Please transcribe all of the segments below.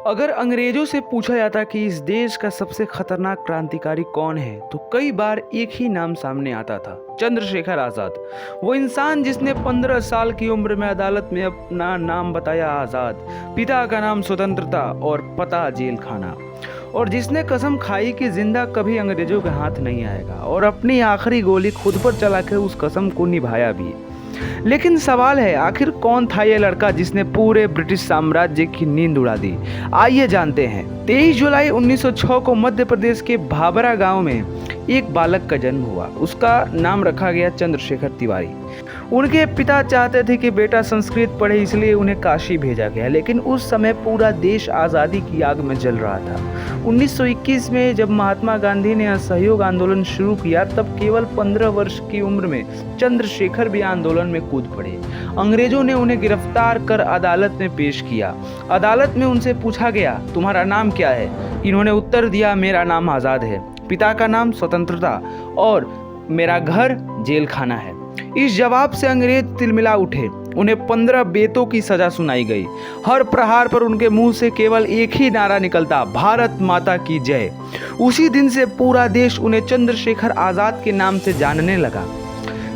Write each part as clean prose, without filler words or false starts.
अगर अंग्रेजों से पूछा जाता कि इस देश का सबसे खतरनाक क्रांतिकारी कौन है तो कई बार एक ही नाम सामने आता था, चंद्रशेखर आज़ाद। वो इंसान जिसने 15 साल की उम्र में अदालत में अपना नाम बताया आज़ाद, पिता का नाम स्वतंत्रता और पता जेल खाना, और जिसने कसम खाई कि जिंदा कभी अंग्रेजों के हाथ नहीं आएगा और अपनी आखिरी गोली खुद पर चलाकर उस कसम को निभाया भी। लेकिन सवाल है, आखिर कौन था ये लड़का जिसने पूरे ब्रिटिश साम्राज्य की नींद उड़ा दी? आइए जानते हैं। 23 जुलाई 1906 को मध्य प्रदेश के भाबरा गांव में एक बालक का जन्म हुआ। उसका नाम रखा गया चंद्रशेखर तिवारी। उनके पिता चाहते थे कि बेटा संस्कृत पढ़े, इसलिए उन्हें काशी भेजा गया। लेकिन उस समय पूरा देश आज़ादी की आग में जल रहा था। 1921 में जब महात्मा गांधी ने असहयोग आंदोलन शुरू किया, तब केवल 15 वर्ष की उम्र में चंद्रशेखर भी आंदोलन में कूद पड़े। अंग्रेजों ने उन्हें गिरफ्तार कर अदालत में पेश किया। अदालत में उनसे पूछा गया, तुम्हारा नाम क्या है? इन्होंने उत्तर दिया, मेरा नाम आज़ाद है, पिता का नाम स्वतंत्रता और मेरा घर जेल खाना है। इस जवाब से अंग्रेज तिलमिला उठे। उन्हें 15 बेतों की सजा सुनाई गई। हर प्रहार पर उनके मुंह से केवल एक ही नारा निकलता, भारत माता की जय। उसी दिन से पूरा देश उन्हें चंद्रशेखर आज़ाद के नाम से जानने लगा।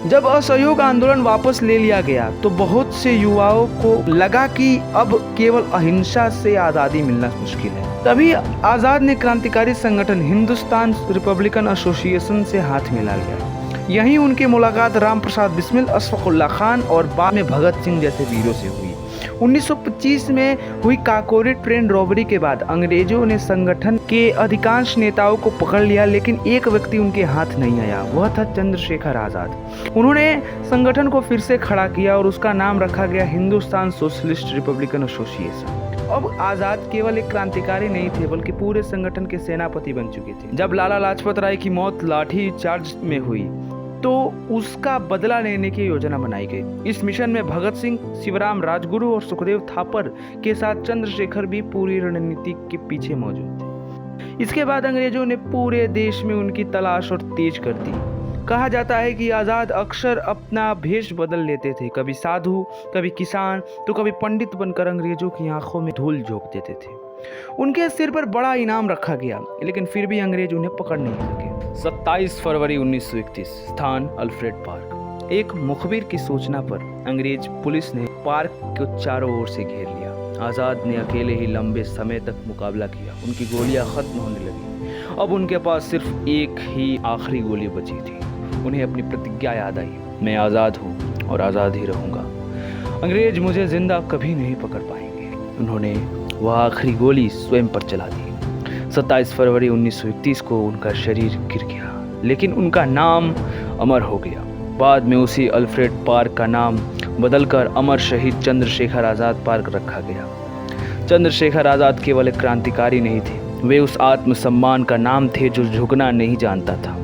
जब असहयोग आंदोलन वापस ले लिया गया तो बहुत से युवाओं को लगा कि अब केवल अहिंसा से आज़ादी मिलना मुश्किल है। तभी आज़ाद ने क्रांतिकारी संगठन हिंदुस्तान रिपब्लिकन एसोसिएशन से हाथ मिला लिया। यहीं उनकी मुलाकात राम प्रसाद बिस्मिल, अशफाक उल्लाह खान और बाद में भगत सिंह जैसे वीरों से हुई। 1925 में हुई काकोरी ट्रेन रॉबरी के बाद अंग्रेजों ने संगठन के अधिकांश नेताओं को पकड़ लिया, लेकिन एक व्यक्ति उनके हाथ नहीं आया। वह था चंद्रशेखर आज़ाद। उन्होंने संगठन को फिर से खड़ा किया और उसका नाम रखा गया हिंदुस्तान सोशलिस्ट रिपब्लिकन एसोसिएशन। अब आज़ाद केवल एक क्रांतिकारी नहीं थे, बल्कि पूरे संगठन के सेनापति बन चुके थे। जब लाला लाजपत राय की मौत लाठी चार्ज में हुई तो उसका बदला लेने की योजना बनाई गई। इस मिशन में भगत सिंह, शिवराम राजगुरु और सुखदेव थापर के साथ चंद्रशेखर भी पूरी रणनीति के पीछे मौजूद थे। इसके बाद अंग्रेजों ने पूरे देश में उनकी तलाश और तेज कर दी। कहा जाता है कि आज़ाद अक्सर अपना भेष बदल लेते थे, कभी साधु, कभी किसान, तो कभी पंडित बनकर अंग्रेजों की आंखों में धूल झोंक देते थे। उनके सिर पर बड़ा इनाम रखा गया, लेकिन फिर भी अंग्रेज उन्हें पकड़ नहीं सके। 27 फरवरी 1931, स्थान अल्फ्रेड पार्क। एक मुखबिर की सूचना पर अंग्रेज पुलिस ने पार्क को चारों ओर से घेर लिया। आज़ाद ने अकेले ही लंबे समय तक मुकाबला किया। उनकी गोलियां खत्म होने लगी। अब उनके पास सिर्फ एक ही आखिरी गोली बची थी। उन्हें अपनी प्रतिज्ञा याद आई, मैं आज़ाद हूँ और आज़ाद ही रहूँगा। अंग्रेज मुझे जिंदा कभी नहीं पकड़ पाएंगे। उन्होंने वह आखिरी गोली स्वयं पर चला दी। 27 फरवरी 1931 को उनका शरीर गिर गया, लेकिन उनका नाम अमर हो गया। बाद में उसी अल्फ्रेड पार्क का नाम बदलकर अमर शहीद चंद्रशेखर आज़ाद पार्क रखा गया। चंद्रशेखर आज़ाद केवल एक क्रांतिकारी नहीं थे, वे उस आत्मसम्मान का नाम थे जो झुकना नहीं जानता था।